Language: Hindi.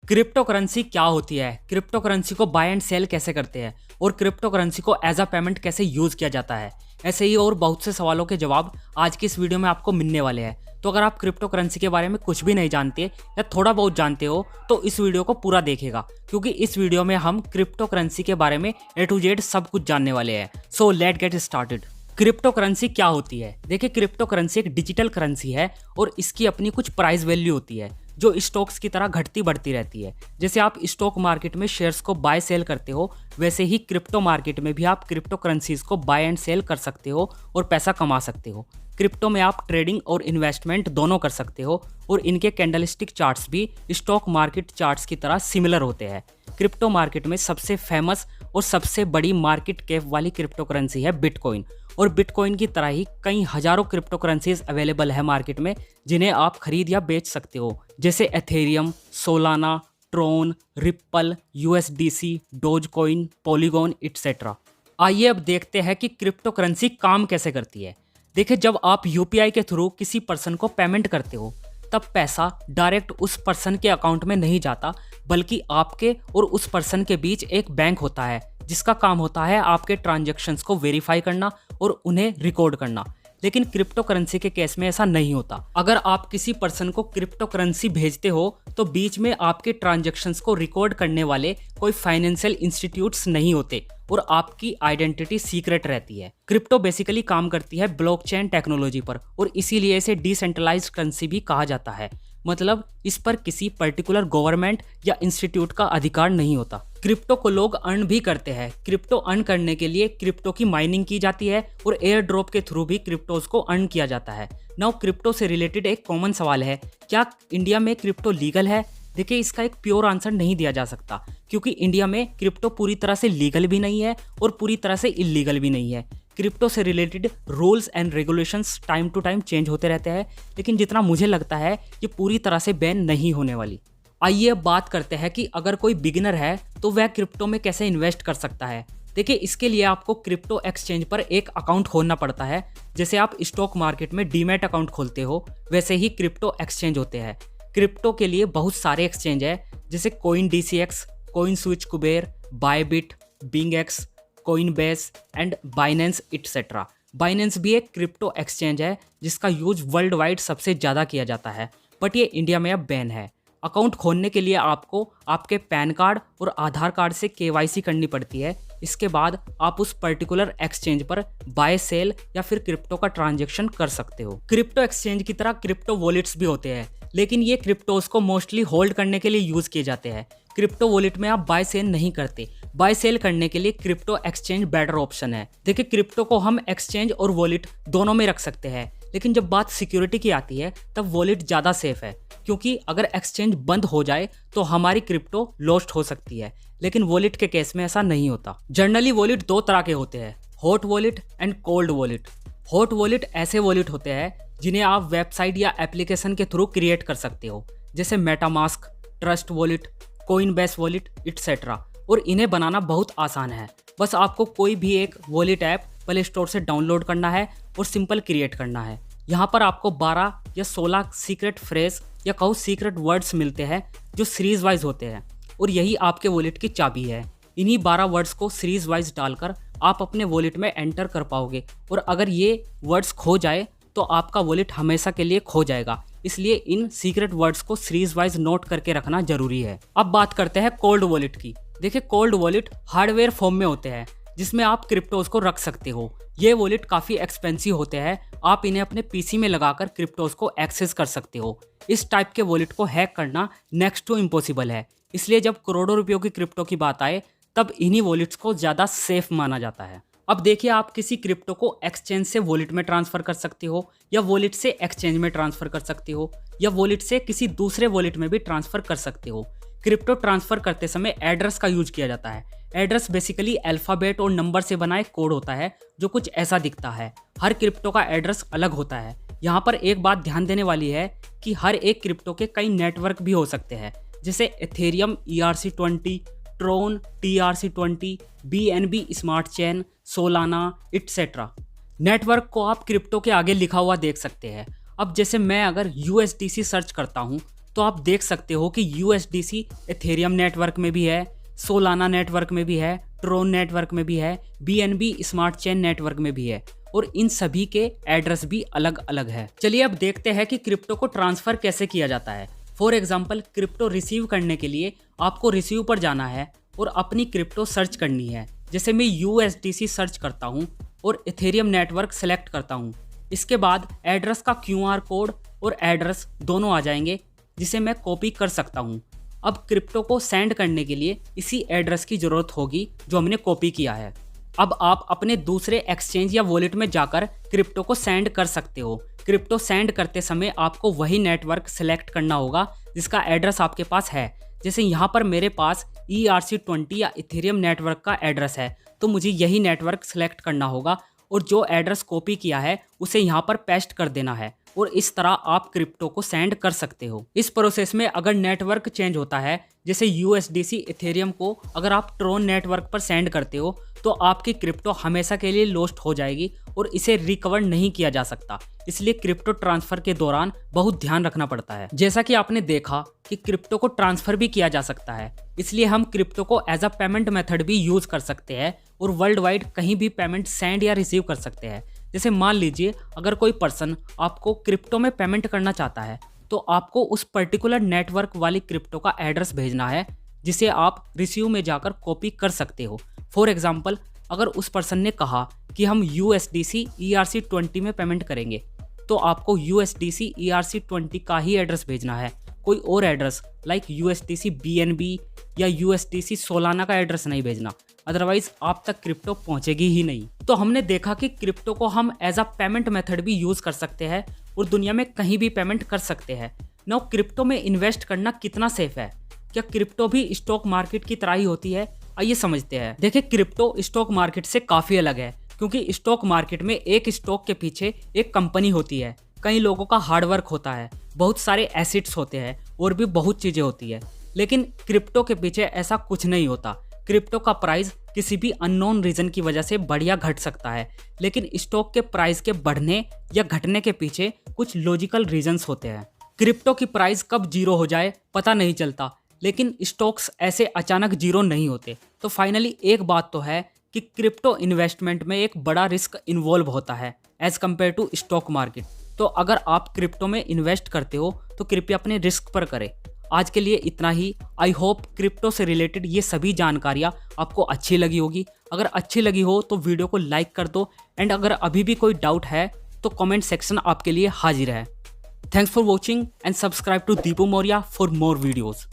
क्रिप्टो करेंसी क्या होती है, क्रिप्टो करेंसी को बाय एंड सेल कैसे करते हैं और क्रिप्टो करेंसी को एज अ पेमेंट कैसे यूज किया जाता है, ऐसे ही और बहुत से सवालों के जवाब आज की इस वीडियो में आपको मिलने वाले हैं। तो अगर आप क्रिप्टो करेंसी के बारे में कुछ भी नहीं जानते या थोड़ा बहुत जानते हो तो इस वीडियो को पूरा देखेगा, क्योंकि इस वीडियो में हम क्रिप्टो करेंसी के बारे में ए टू जेड सब कुछ जानने वाले हैं। So let get started. Crypto currency क्या होती है? देखिए, क्रिप्टो करेंसी एक डिजिटल करेंसी है और इसकी अपनी कुछ प्राइस वैल्यू होती है जो स्टॉक्स की तरह घटती बढ़ती रहती है। जैसे आप स्टॉक मार्केट में शेयर्स को बाय सेल करते हो, वैसे ही क्रिप्टो मार्केट में भी आप क्रिप्टो करेंसीज को बाय एंड सेल कर सकते हो और पैसा कमा सकते हो। क्रिप्टो में आप ट्रेडिंग और इन्वेस्टमेंट दोनों कर सकते हो और इनके कैंडलस्टिक चार्ट्स भी स्टॉक मार्केट चार्ट्स की तरह सिमिलर होते हैं। क्रिप्टो मार्केट में सबसे फेमस और सबसे बड़ी मार्केट कैप वाली क्रिप्टो करेंसी है बिटकॉइन, और बिटकॉइन की तरह ही कई हजारों क्रिप्टो करेंसीज अवेलेबल है मार्केट में जिन्हें आप खरीद या बेच सकते हो, जैसे Ethereum, Solana, Tron, Ripple, USDC, Dogecoin, Polygon etcetera. आइए अब देखते हैं कि क्रिप्टो करेंसी काम कैसे करती है। देखिए, जब आप यूपीआई के थ्रू किसी पर्सन को पेमेंट करते हो तब पैसा डायरेक्ट उस पर्सन के अकाउंट में नहीं जाता, बल्कि आपके और उस पर्सन के बीच एक बैंक होता है जिसका काम होता है आपके ट्रांजैक्शंस को वेरीफाई करना और उन्हें रिकॉर्ड करना। लेकिन क्रिप्टो करेंसी के केस में ऐसा नहीं होता। अगर आप किसी पर्सन को क्रिप्टो करेंसी भेजते हो तो बीच में आपके ट्रांजैक्शंस को रिकॉर्ड करने वाले कोई फाइनेंशियल इंस्टीट्यूट्स नहीं होते और आपकी आइडेंटिटी सीक्रेट रहती है। क्रिप्टो बेसिकली काम करती है ब्लॉकचेन टेक्नोलॉजी पर और इसीलिए इसे डिसेंट्रलाइज्ड करेंसी भी कहा जाता है। मतलब इस पर किसी पर्टिकुलर गवर्नमेंट या इंस्टीट्यूट का अधिकार नहीं होता। क्रिप्टो को लोग अर्न भी करते हैं। क्रिप्टो अर्न करने के लिए क्रिप्टो की माइनिंग की जाती है और एयर ड्रॉप के थ्रू भी क्रिप्टोज को अर्न किया जाता है। नाउ क्रिप्टो से रिलेटेड एक कॉमन सवाल है, क्या इंडिया में क्रिप्टो लीगल है? देखिए, इसका एक प्योर आंसर नहीं दिया जा सकता, क्योंकि इंडिया में क्रिप्टो पूरी तरह से लीगल भी नहीं है और पूरी तरह से इलीगल भी नहीं है। क्रिप्टो से related rules and regulations time to time change होते रहते हैं, लेकिन जितना मुझे लगता है ये पूरी तरह से बैन नहीं होने वाली। आइए अब बात करते हैं कि अगर कोई बिगिनर है तो वह क्रिप्टो में कैसे इन्वेस्ट कर सकता है। देखिए, इसके लिए आपको क्रिप्टो एक्सचेंज पर एक अकाउंट खोलना पड़ता है। जैसे आप स्टॉक मार्केट में डीमैट अकाउंट खोलते हो, वैसे ही क्रिप्टो एक्सचेंज होते हैं। क्रिप्टो के लिए बहुत सारे एक्सचेंज है, जैसे CoinDCX, CoinSwitch Kuber, Bybit, BingX, Coinbase and Binance etcetera. Binance भी एक क्रिप्टो एक्सचेंज है जिसका यूज वर्ल्ड वाइड सबसे ज़्यादा किया जाता है, बट ये इंडिया में अब बैन है। अकाउंट खोलने के लिए आपको आपके पैन कार्ड और आधार कार्ड से केवाईसी करनी पड़ती है। इसके बाद आप उस पर्टिकुलर एक्सचेंज पर बाय सेल या फिर क्रिप्टो का ट्रांजैक्शन कर सकते हो। क्रिप्टो एक्सचेंज की तरह क्रिप्टो वॉलेट्स भी होते हैं, लेकिन ये क्रिप्टोज को मोस्टली होल्ड करने के लिए यूज किए जाते हैं। क्रिप्टो वॉलेट में आप बाय सेल नहीं करते। बाय सेल करने के लिए क्रिप्टो एक्सचेंज बेटर ऑप्शन है। देखिए, क्रिप्टो को हम एक्सचेंज और वॉलेट दोनों में रख सकते हैं, लेकिन जब बात सिक्योरिटी की आती है तब वॉलेट ज़्यादा सेफ है, क्योंकि अगर एक्सचेंज बंद हो जाए तो हमारी क्रिप्टो लॉस्ट हो सकती है, लेकिन वॉलेट के केस में ऐसा नहीं होता। जनरली वॉलेट दो तरह के होते हैं, hot wallet and cold wallet. Hot wallet ऐसे वॉलेट होते हैं जिन्हें आप वेबसाइट या एप्लीकेशन के थ्रू क्रिएट कर सकते हो, जैसे MetaMask, trust wallet, Coinbase wallet etcetera. और इन्हें बनाना बहुत आसान है। बस आपको कोई भी एक वॉलेट ऐप प्ले स्टोर से डाउनलोड करना है और सिंपल क्रिएट करना है। यहाँ पर आपको 12 या 16 सीक्रेट फ्रेज या कहो सीक्रेट वर्ड्स मिलते हैं जो सीरीज वाइज होते हैं, और यही आपके वॉलेट की चाबी है। इन्हीं 12 वर्ड्स को सीरीज वाइज डालकर आप अपने वॉलेट में एंटर कर पाओगे, और अगर ये वर्ड्स खो जाए तो आपका वॉलेट हमेशा के लिए खो जाएगा। इसलिए इन सीक्रेट वर्ड्स को सीरीज वाइज नोट करके रखना जरूरी है। अब बात करते हैं कोल्ड वॉलेट की। देखिए, कोल्ड वॉलेट हार्डवेयर फॉर्म में होते हैं जिसमें आप क्रिप्टोज को रख सकते हो। ये वॉलेट काफ़ी एक्सपेंसिव होते हैं। आप इन्हें अपने पीसी में लगाकर क्रिप्टोज को एक्सेस कर सकते हो। इस टाइप के वॉलेट को हैक करना नेक्स्ट टू इम्पॉसिबल है। इसलिए जब करोड़ों रुपयों की क्रिप्टो की बात आए तब इन्हीं वॉलेट्स को ज़्यादा सेफ माना जाता है। अब देखिए, आप किसी क्रिप्टो को एक्सचेंज से वॉलेट में ट्रांसफ़र कर सकते हो, या वॉलेट से एक्सचेंज में ट्रांसफ़र कर सकते हो, या वॉलेट से किसी दूसरे वॉलेट में भी ट्रांसफ़र कर सकते हो। क्रिप्टो ट्रांसफ़र करते समय एड्रेस का यूज किया जाता है। एड्रेस बेसिकली अल्फ़ाबेट और नंबर से बना एक कोड होता है जो कुछ ऐसा दिखता है। हर क्रिप्टो का एड्रेस अलग होता है। यहाँ पर एक बात ध्यान देने वाली है कि हर एक क्रिप्टो के कई नेटवर्क भी हो सकते हैं, जैसे Ethereum ERC20, Tron TRC20, BNB smart chain, Solana etcetera. Network को आप क्रिप्टो के आगे लिखा हुआ देख सकते हैं। अब जैसे मैं अगर USDC सर्च करता हूँ तो आप देख सकते हो कि USDC एथेरियम नेटवर्क में भी है, सोलाना नेटवर्क में भी है, ट्रोन नेटवर्क में भी है, BNB स्मार्ट चेन नेटवर्क में भी है और इन सभी के एड्रेस भी अलग अलग है। चलिए अब देखते हैं कि क्रिप्टो को ट्रांसफर कैसे किया जाता है। फॉर एग्जाम्पल, क्रिप्टो रिसीव करने के लिए आपको रिसीव पर जाना है और अपनी क्रिप्टो सर्च करनी है। जैसे मैं USDC सर्च करता हूँ और इथेरियम नेटवर्क सेलेक्ट करता हूँ। इसके बाद एड्रेस का QR कोड और एड्रेस दोनों आ जाएंगे, जिसे मैं कॉपी कर सकता हूँ। अब क्रिप्टो को सेंड करने के लिए इसी एड्रेस की ज़रूरत होगी जो हमने कॉपी किया है। अब आप अपने दूसरे एक्सचेंज या वॉलेट में जाकर क्रिप्टो को सेंड कर सकते हो। क्रिप्टो सेंड करते समय आपको वही नेटवर्क सेलेक्ट करना होगा जिसका एड्रेस आपके पास है। जैसे यहाँ पर मेरे पास ERC20 या इथेरियम नेटवर्क का एड्रेस है, तो मुझे यही नेटवर्क सेलेक्ट करना होगा और जो एड्रेस कॉपी किया है उसे यहाँ पर पेस्ट कर देना है और इस तरह आप क्रिप्टो को सेंड कर सकते हो। इस प्रोसेस में अगर नेटवर्क चेंज होता है, जैसे USDC इथेरियम को अगर आप ट्रोन नेटवर्क पर सेंड करते हो तो आपकी क्रिप्टो हमेशा के लिए लॉस्ट हो जाएगी और इसे रिकवर नहीं किया जा सकता। इसलिए क्रिप्टो ट्रांसफर के दौरान बहुत ध्यान रखना पड़ता है। जैसा कि आपने देखा कि क्रिप्टो को ट्रांसफर भी किया जा सकता है, इसलिए हम क्रिप्टो को एज अ पेमेंट मेथड भी यूज कर सकते हैं और वर्ल्ड वाइड कहीं भी पेमेंट सेंड या रिसीव कर सकते हैं। जैसे मान लीजिए अगर कोई पर्सन आपको क्रिप्टो में पेमेंट करना चाहता है तो आपको उस पर्टिकुलर नेटवर्क वाली क्रिप्टो का एड्रेस भेजना है, जिसे आप रिसीव में जाकर कॉपी कर सकते हो। फॉर एग्जाम्पल, अगर उस पर्सन ने कहा कि हम USDC ERC20 में पेमेंट करेंगे तो आपको USDC ERC20 का ही एड्रेस भेजना है, कोई और एड्रेस लाइक USDC BNB या USDC सोलाना का एड्रेस नहीं भेजना, अदरवाइज आप तक क्रिप्टो पहुंचेगी ही नहीं। तो हमने देखा कि क्रिप्टो को हम एज अ पेमेंट मेथड भी यूज कर सकते हैं और दुनिया में कहीं भी पेमेंट कर सकते हैं। नाउ क्रिप्टो में इन्वेस्ट करना कितना सेफ है? क्या क्रिप्टो भी स्टॉक मार्केट की तरह ही होती है? आइए समझते हैं। देखिए, क्रिप्टो स्टॉक मार्केट से काफी अलग है, क्योंकि स्टॉक मार्केट में एक स्टॉक के पीछे एक कंपनी होती है, कई लोगों का हार्डवर्क होता है, बहुत सारे एसेट्स होते हैं और भी बहुत चीजें होती है। लेकिन क्रिप्टो के पीछे ऐसा कुछ नहीं होता। क्रिप्टो का प्राइस किसी भी अननोन रीजन की वजह से बढ़ या घट सकता है, लेकिन स्टॉक के प्राइस के बढ़ने या घटने के पीछे कुछ लॉजिकल रीजंस होते हैं। क्रिप्टो की प्राइस कब जीरो हो जाए पता नहीं चलता, लेकिन स्टॉक्स ऐसे अचानक जीरो नहीं होते। तो फाइनली एक बात तो है कि क्रिप्टो इन्वेस्टमेंट में एक बड़ा रिस्क इन्वॉल्व होता है as compare to stock market. तो अगर आप क्रिप्टो में इन्वेस्ट करते हो तो कृपया अपने रिस्क पर करें। आज के लिए इतना ही। आई होप क्रिप्टो से रिलेटेड ये सभी जानकारियाँ आपको अच्छी लगी होगी। अगर अच्छी लगी हो तो वीडियो को लाइक कर दो एंड अगर अभी भी कोई डाउट है तो कमेंट सेक्शन आपके लिए हाजिर है। Thanks for watching and subscribe to Deepu Maurya for more videos.